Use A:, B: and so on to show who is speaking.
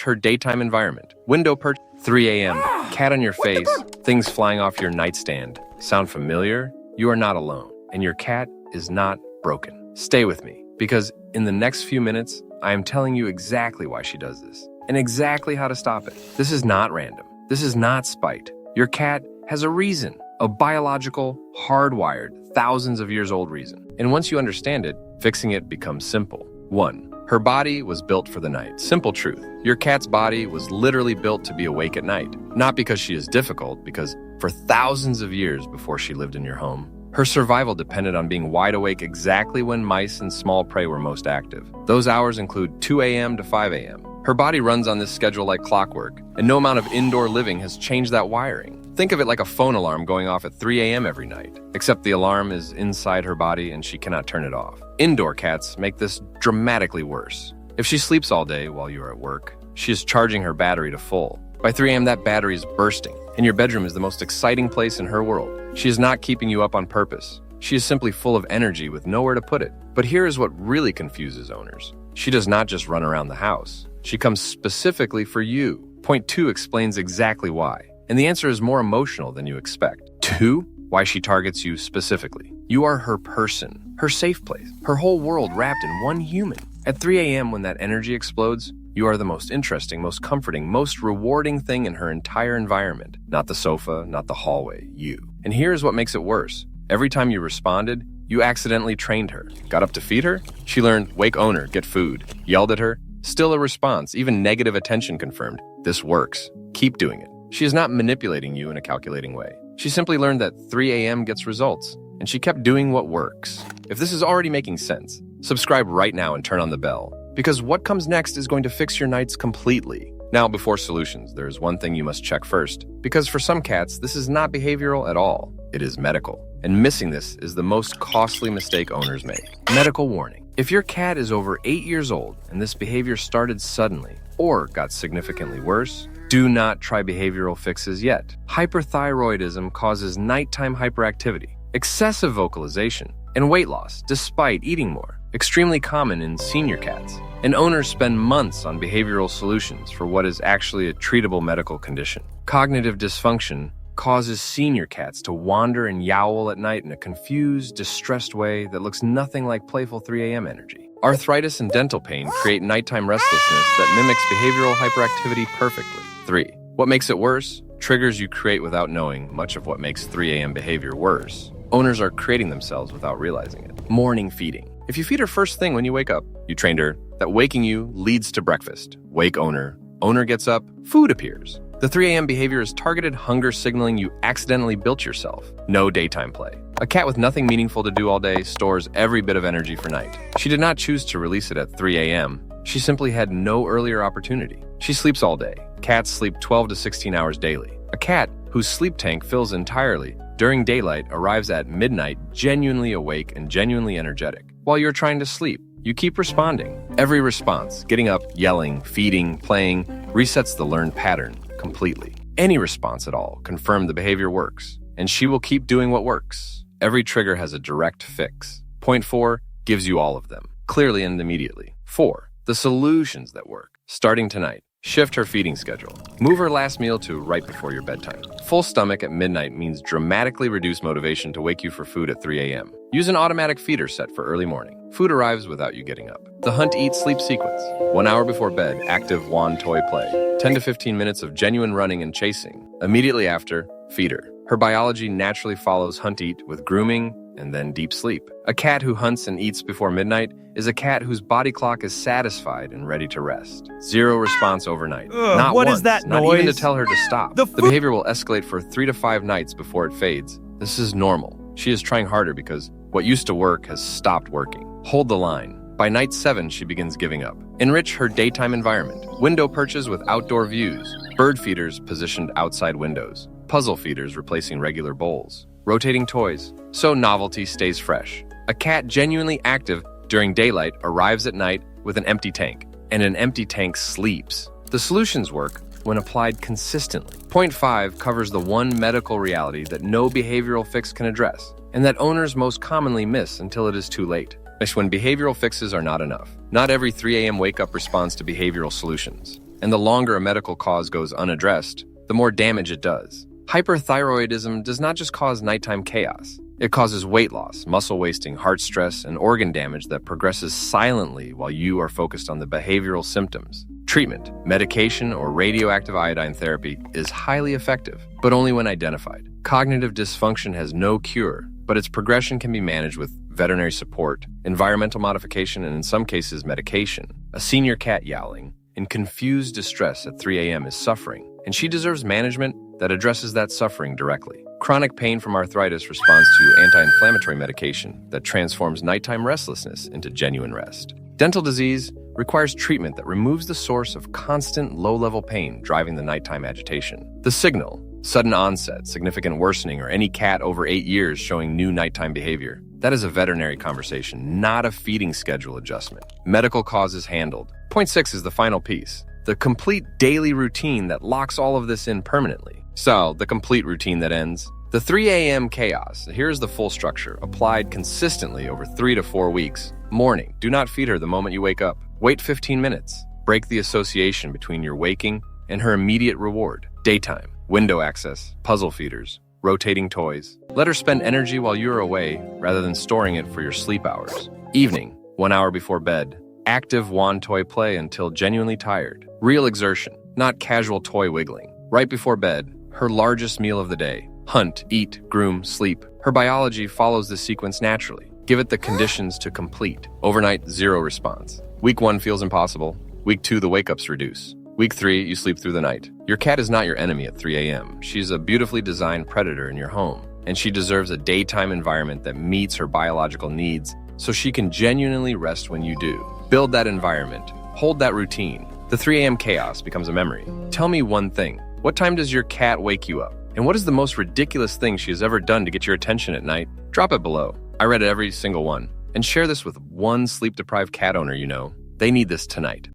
A: her daytime environment. Window perch, 3 a.m., cat on your face, things flying off your nightstand. Sound familiar? You are not alone, and your cat is not broken. Stay with me, because in the next few minutes, I am telling you exactly why she does this, and exactly how to stop it. This is not random. This is not spite. Your cat has a reason, a biological, hardwired, thousands of years old reason. And once you understand it, fixing it becomes simple. 1. Her body was built for the night. Simple truth. Your cat's body was literally built to be awake at night. Not because she is difficult, because for thousands of years before she lived in your home, her survival depended on being wide awake exactly when mice and small prey were most active. Those hours include 2 a.m. to 5 a.m. Her body runs on this schedule like clockwork, and no amount of indoor living has changed that wiring. Think of it like a phone alarm going off at 3 a.m. every night, except the alarm is inside her body and she cannot turn it off. Indoor cats make this dramatically worse. If she sleeps all day while you are at work, she is charging her battery to full. By 3 a.m. that battery is bursting, and your bedroom is the most exciting place in her world. She is not keeping you up on purpose. She is simply full of energy with nowhere to put it. But here is what really confuses owners. She does not just run around the house. She comes specifically for you. Point 2 explains exactly why. And the answer is more emotional than you expect. 2, why she targets you specifically. You are her person, her safe place, her whole world wrapped in one human. At 3 a.m. when that energy explodes, you are the most interesting, most comforting, most rewarding thing in her entire environment. Not the sofa, not the hallway, you. And here's what makes it worse. Every time you responded, you accidentally trained her. Got up to feed her? She learned, wake owner, get food. Yelled at her? Still a response, even negative attention confirmed. This works. Keep doing it. She is not manipulating you in a calculating way. She simply learned that 3 a.m. gets results, and she kept doing what works. If this is already making sense, subscribe right now and turn on the bell, because what comes next is going to fix your nights completely. Now, before solutions, there is one thing you must check first, because for some cats, this is not behavioral at all. It is medical. And missing this is the most costly mistake owners make. Medical warning. If your cat is over 8 years old and this behavior started suddenly or got significantly worse, do not try behavioral fixes yet. Hyperthyroidism causes nighttime hyperactivity, excessive vocalization, and weight loss despite eating more. Extremely common in senior cats. And owners spend months on behavioral solutions for what is actually a treatable medical condition. Cognitive dysfunction causes senior cats to wander and yowl at night in a confused, distressed way that looks nothing like playful 3 a.m. energy. Arthritis and dental pain create nighttime restlessness that mimics behavioral hyperactivity perfectly. 3. What makes it worse? Triggers you create without knowing much of what makes 3 a.m. behavior worse. Owners are creating themselves without realizing it. Morning feeding. If you feed her first thing when you wake up, you trained her that waking you leads to breakfast. Wake owner. Owner gets up, food appears. The 3 a.m. behavior is targeted hunger signaling you accidentally built yourself. No daytime play. A cat with nothing meaningful to do all day stores every bit of energy for night. She did not choose to release it at 3 a.m. She simply had no earlier opportunity. She sleeps all day. Cats sleep 12 to 16 hours daily. A cat whose sleep tank fills entirely during daylight arrives at midnight genuinely awake and genuinely energetic. While you're trying to sleep, you keep responding. Every response, getting up, yelling, feeding, playing, resets the learned pattern completely. Any response at all confirms the behavior works, and she will keep doing what works. Every trigger has a direct fix. Point 4 gives you all of them, clearly and immediately. 4. The solutions that work. Starting tonight, shift her feeding schedule. Move her last meal to right before your bedtime. Full stomach at midnight means dramatically reduced motivation to wake you for food at 3 a.m. Use an automatic feeder set for early morning. Food arrives without you getting up. The hunt, eat, sleep sequence. 1 hour before bed, active wand toy play. 10 to 15 minutes of genuine running and chasing. Immediately after, feeder. Her biology naturally follows hunt, eat with grooming and then deep sleep. A cat who hunts and eats before midnight is a cat whose body clock is satisfied and ready to rest. Zero response overnight. Not
B: what
A: once,
B: is that
A: not
B: noise?
A: even to tell her to stop. The behavior will escalate for 3 to 5 nights before it fades. This is normal. She is trying harder because what used to work has stopped working. Hold the line. By night 7, she begins giving up. Enrich her daytime environment. Window perches with outdoor views. Bird feeders positioned outside windows. Puzzle feeders replacing regular bowls. Rotating toys, so novelty stays fresh. A cat genuinely active during daylight arrives at night with an empty tank, and an empty tank sleeps. The solutions work when applied consistently. Point 5 covers the one medical reality that no behavioral fix can address, and that owners most commonly miss until it is too late. When behavioral fixes are not enough. Not every 3 a.m. wake-up responds to behavioral solutions. And the longer a medical cause goes unaddressed, the more damage it does. Hyperthyroidism does not just cause nighttime chaos. It causes weight loss, muscle wasting, heart stress, and organ damage that progresses silently while you are focused on the behavioral symptoms. Treatment, medication, or radioactive iodine therapy is highly effective, but only when identified. Cognitive dysfunction has no cure, but its progression can be managed with veterinary support, environmental modification, and in some cases, medication. A senior cat yowling in confused distress at 3 a.m. is suffering, and she deserves management that addresses that suffering directly. Chronic pain from arthritis responds to anti-inflammatory medication that transforms nighttime restlessness into genuine rest. Dental disease requires treatment that removes the source of constant low-level pain driving the nighttime agitation. The signal, sudden onset, significant worsening, or any cat over 8 years showing new nighttime behavior, that is a veterinary conversation, not a feeding schedule adjustment. Medical causes handled. Point 6 is the final piece. The complete daily routine that locks all of this in permanently. So, the complete routine that ends. The 3 a.m. chaos. Here's the full structure, applied consistently over 3 to 4 weeks. Morning. Do not feed her the moment you wake up. Wait 15 minutes. Break the association between your waking and her immediate reward. Daytime. Window access. Puzzle feeders. Rotating toys. Let her spend energy while you're away rather than storing it for your sleep hours. Evening. 1 hour before bed. Active wand toy play until genuinely tired. Real exertion, not casual toy wiggling. Right before bed, her largest meal of the day. Hunt, eat, groom, sleep. Her biology follows this sequence naturally. Give it the conditions to complete. Overnight, 0 response. Week 1 feels impossible. Week 2, the wake-ups reduce. Week 3, you sleep through the night. Your cat is not your enemy at 3 a.m. She's a beautifully designed predator in your home, and she deserves a daytime environment that meets her biological needs so she can genuinely rest when you do. Build that environment. Hold that routine. The 3 a.m. chaos becomes a memory. Tell me one thing. What time does your cat wake you up? And what is the most ridiculous thing she has ever done to get your attention at night? Drop it below. I read every single one. And share this with one sleep-deprived cat owner you know. They need this tonight.